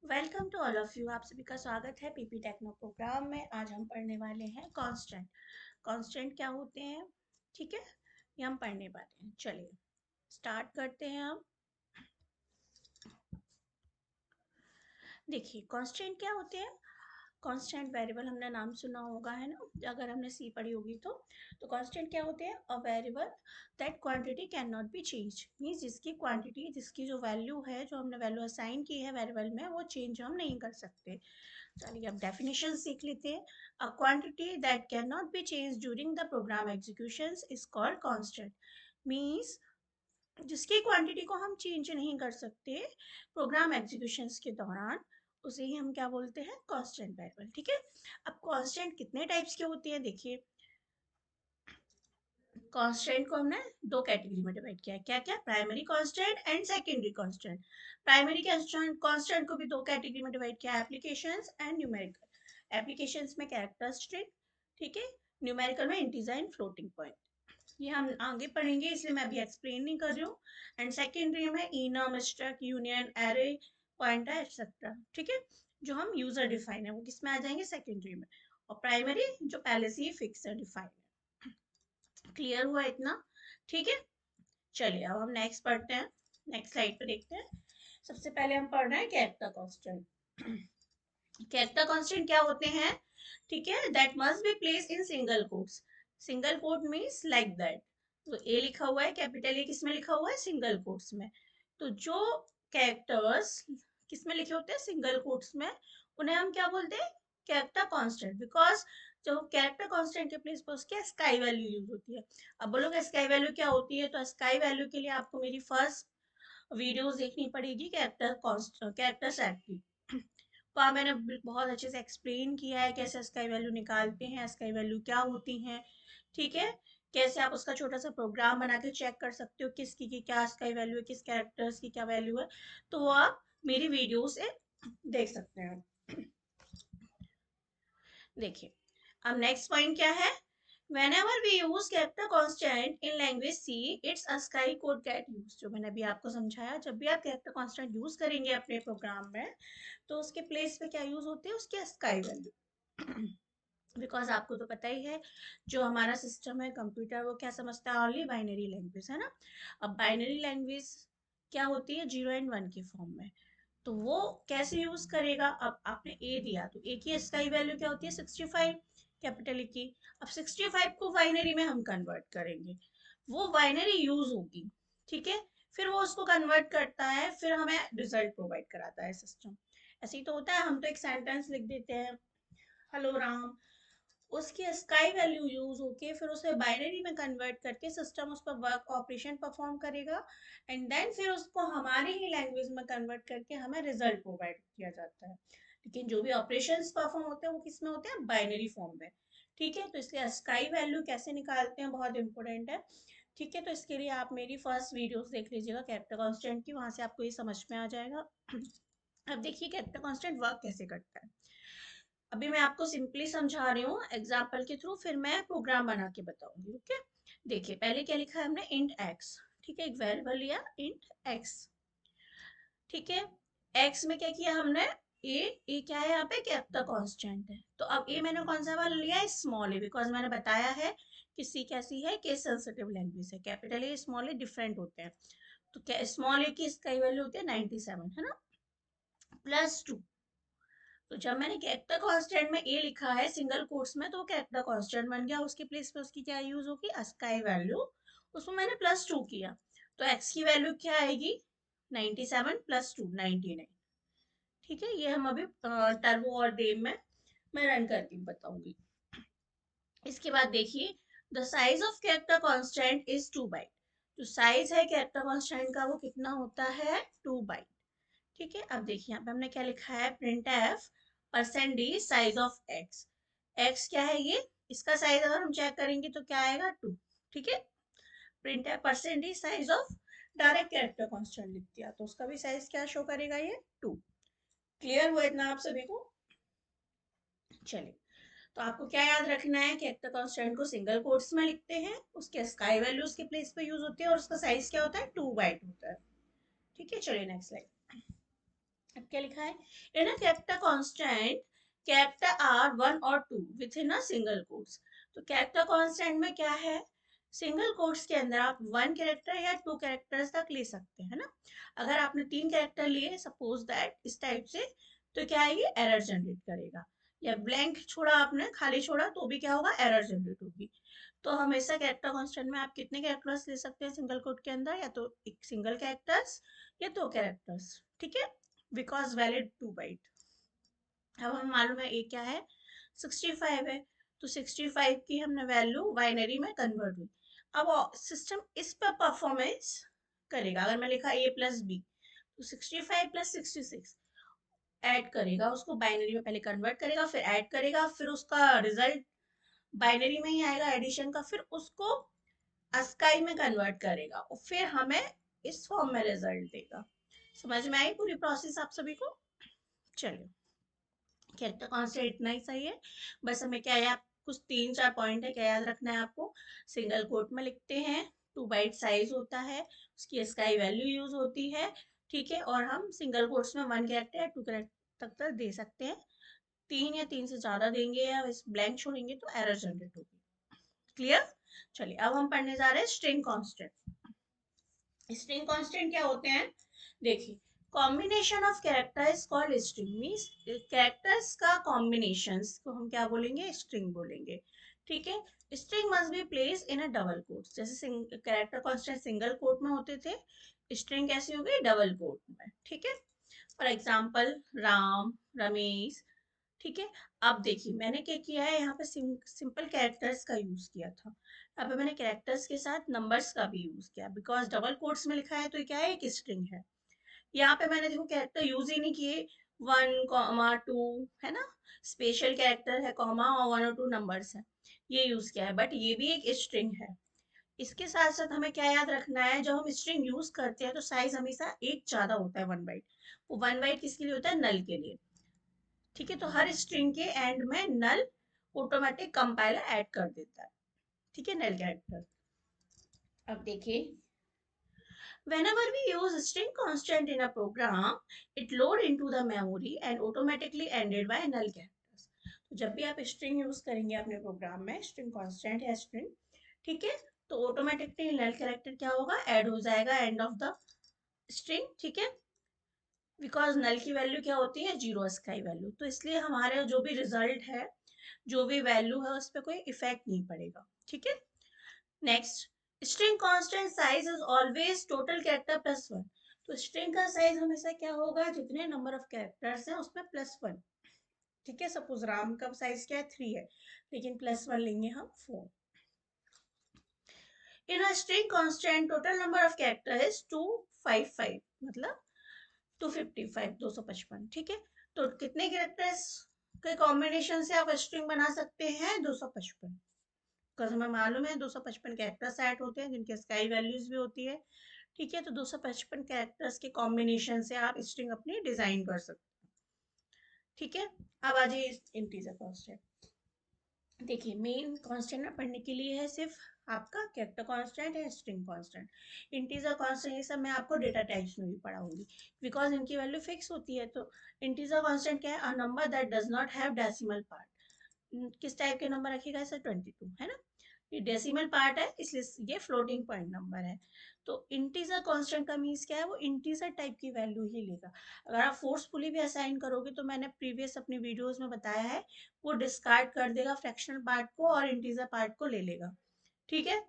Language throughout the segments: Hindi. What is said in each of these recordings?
Welcome to all of you. आप सभी का स्वागत है पीपी टेक्नो प्रोग्राम में। आज हम पढ़ने वाले हैं कांस्टेंट। कांस्टेंट क्या होते हैं, ठीक है, ये हम पढ़ने वाले हैं। चलिए स्टार्ट करते हैं हम। देखिए कांस्टेंट क्या होते हैं। कांस्टेंट वेरिएबल हमने नाम सुना होगा, है ना, अगर हमने सी पढ़ी होगी तो कांस्टेंट क्या होते हैं, a variable that quantity can not be change. Means जिसकी क्वांटिटी, जिसकी जो वैल्यू है, जो हमने वैल्यू असाइन की है वेरिएबल में, वो चेंज हम नहीं कर सकते। चलिए अब डेफिनेशन सीख लेते हैं। A quantity that can not be change during the program execution is called constant. Means जिसकी क्वांटिटी को हम चेंज नहीं कर सकते प्रोग्राम एग्जीक्यूशन के दौरान, उसे ही हम क्या बोलते हैं, कांस्टेंट वेरिएबल। ठीक है। अब कांस्टेंट कितने टाइप्स के होती है, देखिए कांस्टेंट को हमने दो कैटेगरी में डिवाइड किया है। क्या क्या, primary constant and secondary constant. Primary constant को भी दो कैटेगरी में डिवाइड किया है, एप्लीकेशंस एंड न्यूमेरिकल। एप्लीकेशंस में कैरेक्टर स्ट्रिंग, ठीक है, न्यूमेरिकल में इंटीजर एंड फ्लोटिंग पॉइंट। ये हम आगे पढ़ेंगे, इसलिए मैं अभी एक्सप्लेन नहीं कर रही हूँ। एंड सेकेंडरी में enum, struct, union, array, pointer etcetera. ठीक है, जो हम यूजर डिफाइन है वो किस में आ जाएंगे, सेकेंडरी में। और प्राइमरी जो पहले से ही फिक्स है, डिफाइन है। क्लियर हुआ इतना, ठीक है। चलिए अब हम नेक्स्ट पढ़ते हैं, नेक्स्ट स्लाइड पे देखते हैं। सबसे पहले हम पढ़ रहे हैं कैरेक्टर कांस्टेंट। कैरेक्टर कांस्टेंट क्या होते हैं, ठीक है, that must be place in single quotes. Single quote means like that. तो ए लिखा हुआ है, कैपिटल ए किस में लिखा हुआ है, सिंगल कोट्स में। तो जो कैरेक्टर्स किस में लिखे होते हैं, सिंगल कोट्स में, उन्हें हम क्या बोलते हैं, कैरेक्टर कांस्टेंट। बिकॉज जो कैरेक्टर कांस्टेंट के प्लेस पर उसकी स्काई वैल्यू यूज होती है। अब बोलोगे स्काई वैल्यू क्या होती है, तो स्काई वैल्यू के लिए आपको मेरी फर्स्ट वीडियोस देखनी पड़ेगी, कैरेक्टर सेट की। वहाँ मैंने बहुत अच्छे से एक्सप्लेन किया है कैसे स्काई वैल्यू निकालते हैं, स्काई वैल्यू क्या होती हैं, ठीक है, कैसे आप उसका छोटा सा प्रोग्राम बना के चेक कर सकते हो किसकी की क्या स्काई वैल्यू है, किस कैरेक्टर्स की क्या वैल्यू है। तो वो आप मेरी वीडियो से देख सकते हैं। देखिए अब नेक्स्ट पॉइंट क्या है, whenever we use character constant in language C, its ASCII code get used। जो मैंने अभी आपको समझाया, जब भी आप character constant यूज करेंगे अपने प्रोग्राम में, तो उसके प्लेस पे क्या यूज होती है, उसकी ASCII वैल्यू। बिकॉज आपको तो पता ही है, जो हमारा सिस्टम है कंप्यूटर, वो क्या समझता है, ओनली बाइनरी लैंग्वेज, है ना। अब बाइनरी लैंग्वेज क्या होती है, 0 और 1 के फॉर्म में। तो वो कैसे यूज करेगा, अब आपने ए दिया तो ए की स्काई वैल्यू क्या होती है, 65, कैपिटल ए की। अब 65 को बाइनरी में हम कन्वर्ट करेंगे, वो बाइनरी यूज होगी, ठीक है। फिर वो उसको कन्वर्ट करता है, फिर हमें रिजल्ट प्रोवाइड कराता है सिस्टम। ऐसे ही तो होता है, हम तो एक सेंटेंस लिख देते हैं, हेलो राम, उसकी स्काई वैल्यू यूज होके फिर उसे बाइनरी में कन्वर्ट करके सिस्टम उस पर वर्क ऑपरेशन परफॉर्म करेगा। एंड देन फिर उसको हमारी ही लैंग्वेज में कन्वर्ट करके हमें रिजल्ट प्रोवाइड किया जाता है। लेकिन जो भी ऑपरेशंस परफॉर्म होते हैं वो किस में होते हैं, बाइनरी फॉर्म में। ठीक है, तो इसलिए स्काई वैल्यू कैसे निकालते हैं बहुत इंपॉर्टेंट है। ठीक है, तो इसके लिए आप मेरी फर्स्ट वीडियोस देख लीजिएगा कैरेक्टर कांस्टेंट की, वहां से आपको ये समझ में आ जाएगा। अब देखिए कैरेक्टर कांस्टेंट वर्क कैसे करता है। अभी मैं आपको सिंपली समझा रही हूँ एग्जाम्पल के थ्रू, फिर मैं प्रोग्राम बना के बताऊंगी। ओके, देखिए पहले क्या लिखा है हमने, इंट एक्स। ठीक है, एक वेरिएबल लिया इंट एक्स, ठीक है। एक्स में क्या किया हमने, ए क्या है यहाँ पे, कैरेक्टर कांस्टेंट है। तो अब ए मैंने कौन सा वाला लिया है, स्मॉल ए, बिकॉज मैंने बताया है कि सी कैसी है, केस सेंसिटिव लैंग्वेज है, capital A small a different होते हैं। तो क्या स्मॉल ए की इसका वैल्यू होती है 97, है ना, +2। तो जब मैंने कैरेक्टर कांस्टेंट में ए लिखा है सिंगल कोट्स में, तो वो कैरेक्टर कांस्टेंट बन गया, उसके प्लेस पे उसकी क्या यूज होगी, अस्काई वैल्यू। उसमें मैंने +2 किया, तो एक्स की वैल्यू क्या आएगी, 97 +2 99। ठीक है, ये हम अभी टर्बो और डेम में मैं रन करके बताऊंगी। इसके बाद देखिए, the size of character constant is 2 byte. जो साइज है कैरेक्टर कांस्टेंट का वो कितना होता है, 2 बाइट। ठीक है, अब देखिए यहाँ पे हमने क्या लिखा है, print f %d size of x. X क्या है ये, इसका साइज अगर हम चेक करेंगे तो क्या आएगा, 2। ठीक है, print f %d size of, direct character constant लिख दिया तो उसका भी साइज क्या शो करेगा, ये 2। क्लियर हुआ इतना आप सभी को। चलिए, तो आपको क्या याद रखना है, कैरेक्टर कांस्टेंट को सिंगल कोट्स में लिखते हैं, उसके स्काई वैल्यू उसके प्लेस पे यूज होती है, और उसका साइज क्या होता है, 2 बाइट होता है। ठीक है, चलिए नेक्स्ट स्लाइड। अब क्या लिखा है, in a character constant character are one और two within a single quotes. तो कैरेक्टर कांस्टेंट में क्या है, सिंगल कोट्स के अंदर आप वन कैरेक्टर या टू कैरेक्टर्स तक ले सकते हैं ना। अगर आपने तीन कैरेक्टर लिए सपोज दैट इस टाइप से, तो क्या है ये एरर जनरेट करेगा। या ब्लैंक छोड़ा आपने, खाली छोड़ा, तो भी क्या होगा, एरर जनरेट होगी। तो हमेशा कैरेक्टर कांस्टेंट में आप कितने कैरेक्टर्स ले सकते हैं सिंगल कोट के अंदर, या तो एक सिंगल कैरेक्टर्स या दो कैरेक्टर्स, ठीक है, बिकॉज वैलिड टू बाइट। अब हमें मालूम है ए क्या है, 65 है, तो 65 की हमने वैल्यू बाइनरी में कन्वर्ट हुई। अब सिस्टम इस पर परफॉर्मेंस करेगा। अगर मैं लिखा ए प्लस बी, तो 65 प्लस 66 ऐड करेगा, उसको बाइनरी में पहले कन्वर्ट करेगा, फिर ऐड करेगा, फिर उसका रिजल्ट बाइनरी में ही आएगा एडिशन का, फिर उसको अस्काई में कन्वर्ट करेगा और फिर हमें इस फॉर्म में रिजल्ट देगा। समझ में आई पूरी प्रोसेस आप सभी को? चलिए, कैरेक्टर कांस्टेंट इतना ही सही है। बस हमें क्या है, आप कुछ तीन चार पॉइंट है क्या याद रखना है आपको। सिंगल कोट में लिखते हैं, 2 बाइट साइज होता है, उसकी स्काई वैल्यू यूज होती है, ठीक है, और हम सिंगल कोट्स में वन कैरेक्टर या टू कैरेक्टर तक दे सकते हैं। तीन या तीन से ज्यादा देंगे या इस ब्लैंक छोड़ेंगे तो एरर जनरेट होगी। क्लियर? चलिए, अब हम पढ़ने जा रहे हैं स्ट्रिंग कांस्टेंट। स्ट्रिंग कांस्टेंट क्या होते हैं, देखिए, combination of characters called string, means characters का कॉम्बिनेशंस को हम क्या बोलेंगे, स्ट्रिंग बोलेंगे, ठीक है। String must be place in a double quote, जैसे कैरेक्टर कांस्टेंट सिंगल कोट में होते थे, स्ट्रिंग कैसी हो गई, डबल कोट में, ठीक है। फॉर एग्जाम्पल राम, रमेश, ठीक है। अब देखिए मैंने क्या किया है, यहाँ पे सिंपल कैरेक्टर्स का यूज किया था, यहाँ पे मैंने कैरेक्टर्स के साथ नंबर्स का भी यूज किया, बिकॉज डबल कोट्स में लिखा है तो क्या है, एक स्ट्रिंग है। यहाँ पे मैंने देखो कैरेक्टर यूज ही नहीं किए, 1, 2 है ना, स्पेशल कैरेक्टर है, कॉमा और 1 और 2 नंबर्स है, ये यूज किया है, बट ये भी एक स्ट्रिंग है। इसके साथ साथ हमें क्या याद रखना है, जब हम स्ट्रिंग यूज करते हैं तो साइज हमेशा एक ज्यादा होता है, 1 बाइट। वो 1 बाइट किसके लिए होता है, नल के लिए, ठीक है। तो हर स्ट्रिंग के एंड में नल ऑटोमेटिक कंपाइलर ऐड कर देता है, ठीक है, नल कैरेक्टर। अब देखिए, whenever we use string constant in a program, it load into the memory and automatically ended by null characters। तो जब भी आप स्ट्रिंग यूज करेंगे अपने प्रोग्राम में, स्ट्रिंग कांस्टेंट या स्ट्रिंग, ठीक है, तो ऑटोमेटिकली नल कैरेक्टर क्या होगा, ऐड हो जाएगा एंड ऑफ द स्ट्रिंग, ठीक है। बिकॉज नल की वैल्यू क्या होती है, जीरो स्काई वैल्यू, तो इसलिए हमारे जो भी रिजल्ट है, जो भी वैल्यू है, उस पर कोई इफेक्ट नहीं पड़ेगा, ठीक है। Next, string constant size is always total character plus one. तो स्ट्रिंग का साइज हमेशा क्या होगा, जितने नंबर ऑफ कैरेक्टर्स हैं उसमें +1, ठीक है। सपोज राम का साइज क्या है, 3 है, लेकिन +1 लेंगे हम 4। In a string constant total number of character is 255, मतलब 255, 255, ठीक है। तो कितने कैरेक्टर्स के कॉम्बिनेशन से आप स्ट्रिंग बना सकते हैं, 255, बिकॉज हमें मालूम है 255 कैरेक्टर्स ऐड होते हैं जिनके स्काई वैल्यूज भी होती है, ठीक है। तो 255 कैरेक्टर्स के कॉम्बिनेशन से आप स्ट्रिंग अपनी डिजाइन कर सकते हैं, ठीक है। अब आ जाइए इंटीजर कांस्टेंट। देखिए, मेन कांस्टेंट में पढ़ने के लिए है सिर्फ आपका कैरेक्टर कांस्टेंट है, स्ट्रिंग कांस्टेंट, इंटीजर कांस्टेंट, ये सब मैं आपको डेटा टाइप्स में भी पढ़ाऊंगी, बिकॉज इनकी वैल्यू फिक्स होती है। तो इंटीजर कांस्टेंट क्या है, a number that does not have decimal part. किस टाइप के नंबर रखेगा, ऐसा 22 है ना, ये डेसिमल पार्ट है, इसलिए ये फ्लोटिंग पॉइंट नंबर है। तो इंटीजर कांस्टेंट का मीन्स क्या है, वो इंटीजर टाइप की वैल्यू ही लेगा। अगर आप फोर्सफुली भी असाइन करोगे, तो मैंने प्रीवियस अपनी वीडियोस में बताया है, वो डिस्कार्ड कर देगा फ्रैक्शनल पार्ट को और इंटीजर पार्ट को ले लेगा, ठीक है।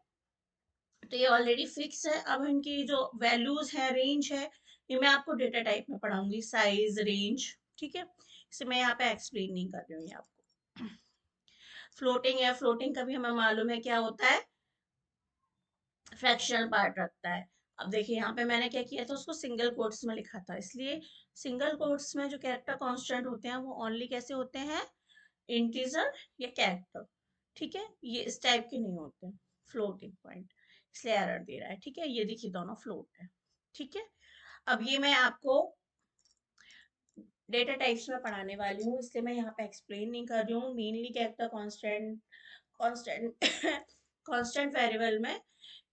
तो ये ऑलरेडी फिक्स है। अब इनकी जो वैल्यूज है, रेंज है, ये मैं आपको डेटा टाइप में पढ़ाऊंगी, साइज, रेंज, ठीक है। इसे मैं यहाँ पे एक्सप्लेन नहीं कर रही हूँ आपको। फ्लोटिंग है, फ्लोटिंग का भी हमें मालूम है क्या होता है, फ्रैक्शनल पार्ट रखता है। अब देखिए यहाँ पे मैंने क्या किया था, उसको सिंगल कोट्स में लिखा था, इसलिए सिंगल कोट्स में जो कैरेक्टर कांस्टेंट होते हैं वो ओनली कैसे होते हैं, इंटीजर या कैरेक्टर, ठीक है। ये इस टाइप के नहीं होते, फ्लोटिंग पॉइंट, इसलिए एरर दे रहा है, ठीक है। ये देखिए दोनों फ्लोट है, ठीक है। अब ये मैं आपको डेटा टाइप्स में पढ़ाने वाली हूँ, इसलिए मैं यहाँ पे एक्सप्लेन नहीं कर रही हूँ। Mainly character constant, constant constant variable में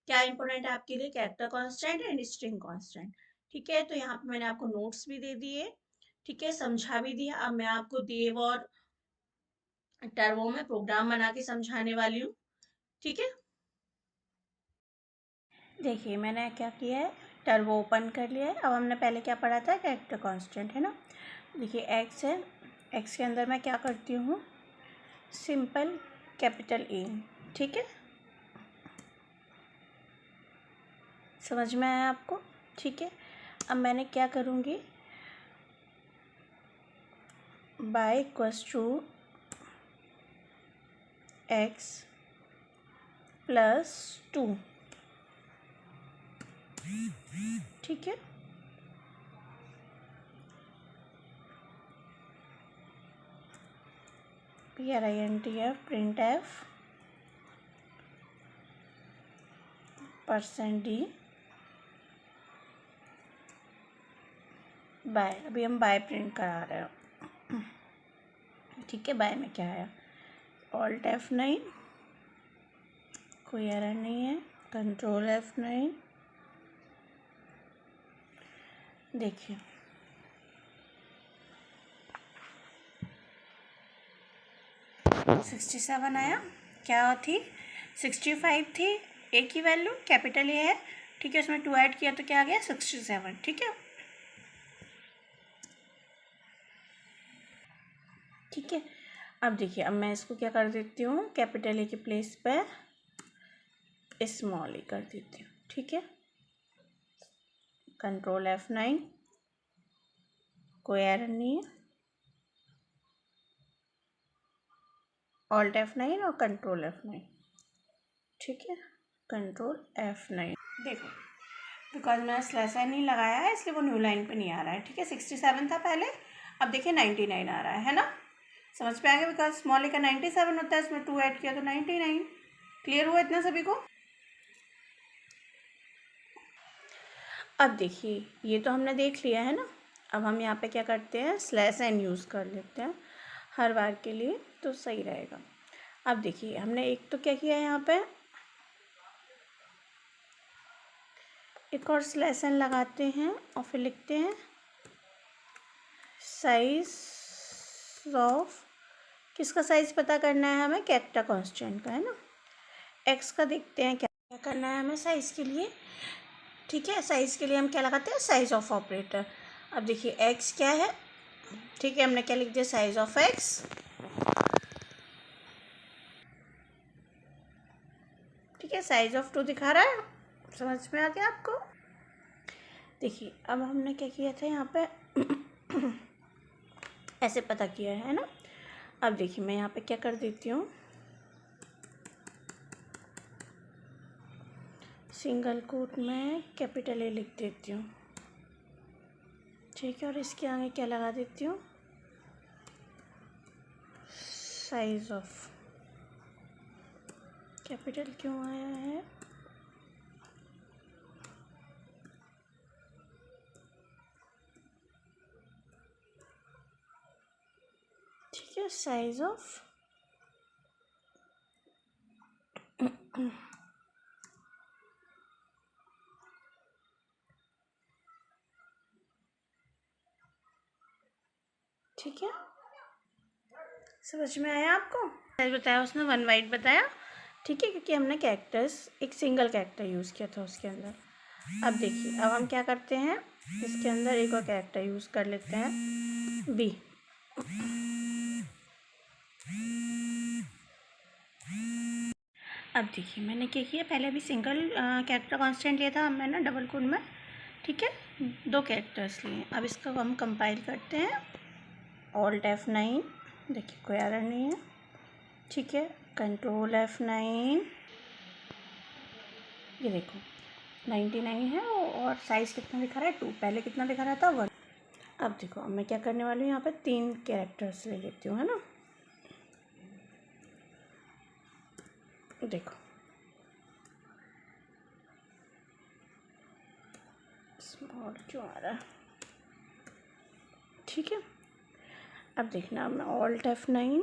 क्या इंपॉर्टेंट है आपके लिए, character constant and string constant, ठीक है। तो यहाँ पे मैंने आपको नोट्स भी दे दिए, ठीक है, समझा भी दिया। अब मैं आपको देव और टर्बो में प्रोग्राम बना के समझाने वाली हूँ। ठीक है, देखिए मैंने क्या किया है, टर्बो ओपन कर लिया है। अब हमने पहले क्या पढ़ा था, कैरेक्टर कांस्टेंट है ना। देखिए एक्स है, एक्स के अंदर मैं क्या करती हूँ, सिंपल कैपिटल ए। ठीक है, समझ में आया आपको। ठीक है, अब मैंने क्या करूँगी, by equals to x plus 2। ठीक है, PRINTF print f %d by, अभी हम बाय प्रिंट करा रहे हैं। ठीक है, बाय में क्या है, ऑल्ट F9, कोई एरर नहीं है, कंट्रोल F9। देखिए 67 आया, क्या थी 65 थी, ए की वैल्यू कैपिटल ए है। ठीक है, उसमें 2 ऐड किया तो क्या आ गया 67। ठीक है, ठीक है, अब देखिए, अब मैं इसको क्या कर देती हूँ, कैपिटल ए के प्लेस पे स्मॉल ए कर देती हूँ। ठीक है, कंट्रोल F9, कोई एरर नहीं है, ऑल्ट F9 और कंट्रोल F9। ठीक है, कंट्रोल F9। देखो बिकॉज मैंने स्लैश नहीं लगाया है इसलिए वो न्यू लाइन पे नहीं आ रहा है। ठीक है, 67 था पहले, अब देखिए 99 आ रहा है ना। समझ पे आ गया, बिकॉज स्मॉल ए का 97 होता है, इसमें 2 ऐड किया तो 99। क्लियर हुआ इतना सभी को। अब देखिए ये तो हमने देख लिया है ना। अब हम यहाँ पे क्या करते हैं, स्लैश एन यूज़ कर लेते हैं हर बार के लिए, तो सही रहेगा। अब देखिए हमने एक तो क्या किया है, यहाँ पे एक और स्लैश एन लगाते हैं और फिर लिखते हैं साइज ऑफ, किसका साइज पता करना है हमें, कैरेक्टर कांस्टेंट का है ना। एक्स का देखते हैं क्या करना है हमें साइज के लिए। ठीक है, साइज के लिए हम क्या लगाते हैं, साइज ऑफ ऑपरेटर। अब देखिए एक्स क्या है, ठीक है, हमने क्या लिख दिया, साइज ऑफ एक्स। ठीक है, साइज ऑफ 2 दिखा रहा है, समझ में आ गया आपको। देखिए अब हमने क्या किया था यहाँ पे ऐसे पता किया है ना। अब देखिए मैं यहाँ पे क्या कर देती हूँ, सिंगल कोट में कैपिटल ए लिख देती हूँ। ठीक है, और इसके आगे क्या लगा देती हूँ, साइज ऑफ, कैपिटल क्यों आया है, ठीक है, साइज ऑफ ठीक है, समझ में आया आपको। साइज बताया उसने, 1 बाइट बताया। ठीक है, क्योंकि हमने कैरेक्टर्स एक सिंगल कैरेक्टर यूज़ किया था उसके अंदर। अब देखिए अब हम क्या करते हैं, इसके अंदर एक और कैरेक्टर यूज़ कर लेते हैं, बी। अब देखिए मैंने क्या किया, पहले भी सिंगल कैरेक्टर कांस्टेंट लिया था मैंने डबल कोड में। ठीक है, 2 कैरेक्टर्स लिए। अब इसको हम कंपाइल करते हैं, ऑल्ट F9, देखिए कोई एरर नहीं है। ठीक है, कंट्रोल F9, ये देखो 99 है और साइज़ कितना दिखा रहा है, 2, पहले कितना दिखा रहा था, 1। अब देखो अब मैं क्या करने वाली हूँ, यहाँ पे 3 कैरेक्टर्स ले लेती हूँ, है ना। देखो स्मॉल क्यों आ रहा है। ठीक है, अब देखना मैं ऑल्ट F9,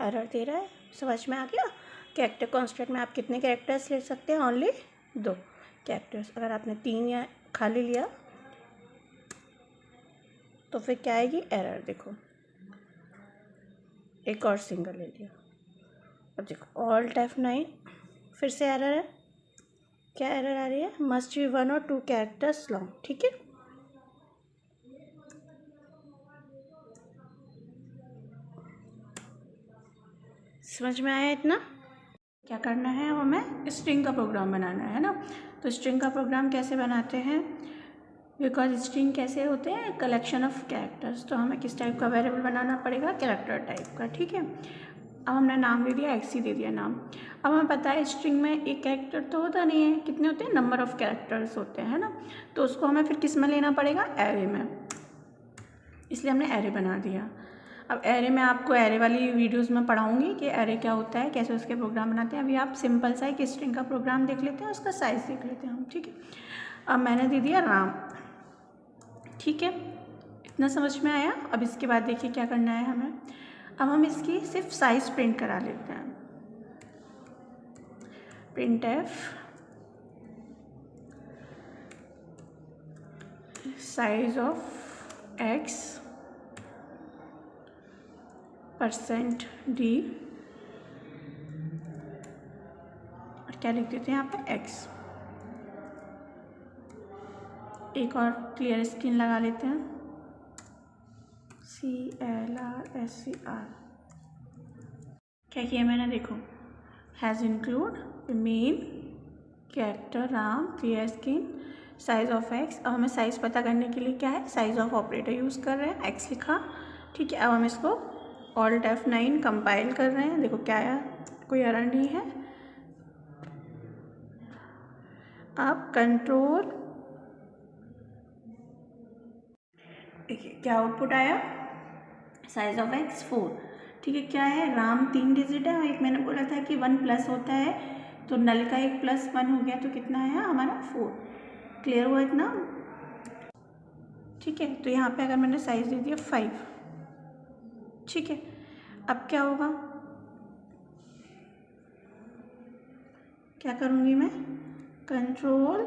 एरर दे रहा है, समझ में आ गया। कैरेक्टर कांस्टेंट में आप कितने कैरेक्टर्स ले सकते हैं, ओनली 2 कैरेक्टर्स। अगर आपने 3 या खाली लिया तो फिर क्या आएगी? एरर। देखो एक और सिंगल ले लिया। अब देखो ऑल्ट F9, फिर से एरर है। क्या एरर आ रही है? मस्ट बी 1 और 2 कैरेक्टर्स लॉन्ग। ठीक है, समझ में आया इतना? क्या करना है? अब हमें स्ट्रिंग का प्रोग्राम बनाना है ना। तो स्ट्रिंग का प्रोग्राम कैसे बनाते हैं? बिकॉज स्ट्रिंग कैसे होते हैं? Collection of characters. तो हमें किस टाइप का वेरिएबल बनाना पड़ेगा? कैरेक्टर टाइप का। ठीक है, अब हमने नाम दे दिया, एक्स ही दे दिया नाम। अब हमें पता है स्ट्रिंग में एक कैरेक्टर तो होता नहीं है, कितने होते हैं? नंबर ऑफ कैरेक्टर्स होते हैं ना। तो उसको हमें फिर किस में लेना पड़ेगा? एरे में। इसलिए हमने एरे बना दिया। अब एरे में आपको एरे वाली वीडियोस में पढ़ाऊंगी कि एरे क्या होता है, कैसे उसके प्रोग्राम बनाते हैं। अभी आप सिंपल सा एक स्ट्रिंग का प्रोग्राम देख लेते हैं, उसका साइज़ देख लेते हैं हम। ठीक है, अब मैंने दे दिया राम। ठीक है, इतना समझ में आया? अब इसके बाद देखिए क्या करना है हमें। अब हम इसकी सिर्फ साइज़ प्रिंट करा लेते हैं। Print F size of x %d और क्या लिख देते हैं यहाँ पे? एक्स। एक और क्लियर स्क्रीन लगा लेते हैं। CLRSCR क्या किया मैंने? देखो has include main character Ram, clear screen, size of x. अब हमें साइज़ पता करने के लिए क्या है? साइज ऑफ ऑपरेटर यूज़ कर रहे हैं, एक्स लिखा। ठीक है, अब हम इसको ऑल्ट F9 कंपाइल कर रहे हैं। देखो क्या आया? कोई एरर नहीं है। अब कंट्रोल, देखिए क्या आउटपुट आया? Size of x 4। ठीक है, क्या है? राम 3 डिजिट है और एक मैंने बोला था कि 1 प्लस होता है, तो नल का एक +1 हो गया, तो कितना आया हमारा? 4। क्लियर हुआ इतना? ठीक है, तो यहाँ पे अगर मैंने साइज दे दिया 5। ठीक है, अब क्या होगा? क्या करूँगी मैं? Control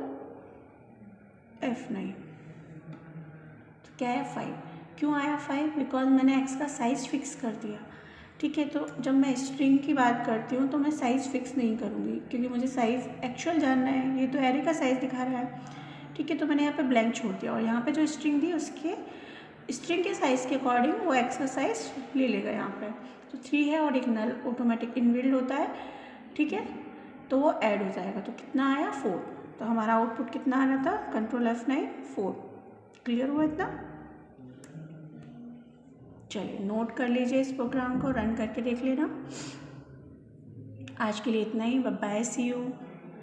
F9। तो क्या है? 5। क्यों आया 5? बिकॉज मैंने एक्स का साइज़ फिक्स कर दिया। ठीक है, तो जब मैं स्ट्रिंग की बात करती हूँ तो मैं साइज़ फिक्स नहीं करूँगी, क्योंकि मुझे साइज़ एक्चुअल जानना है। ये तो एरे का साइज़ दिखा रहा है। ठीक है, तो मैंने यहाँ पे ब्लैंक छोड़ दिया और यहाँ पे जो स्ट्रिंग दी उसके स्ट्रिंग के साइज़ के अकॉर्डिंग वो एक्स का साइज़ ले लेगा। यहाँ पे तो 3 है और एक नल ऑटोमेटिक इनबिल्ड होता है। ठीक है, तो वो ऐड हो जाएगा। तो कितना आया? 4। तो हमारा आउटपुट कितना आ रहा था? Control F9 4। क्लियर हुआ इतना? चलिए नोट कर लीजिए, इस प्रोग्राम को रन करके देख लेना। आज के लिए इतना ही। Bye bye, see you.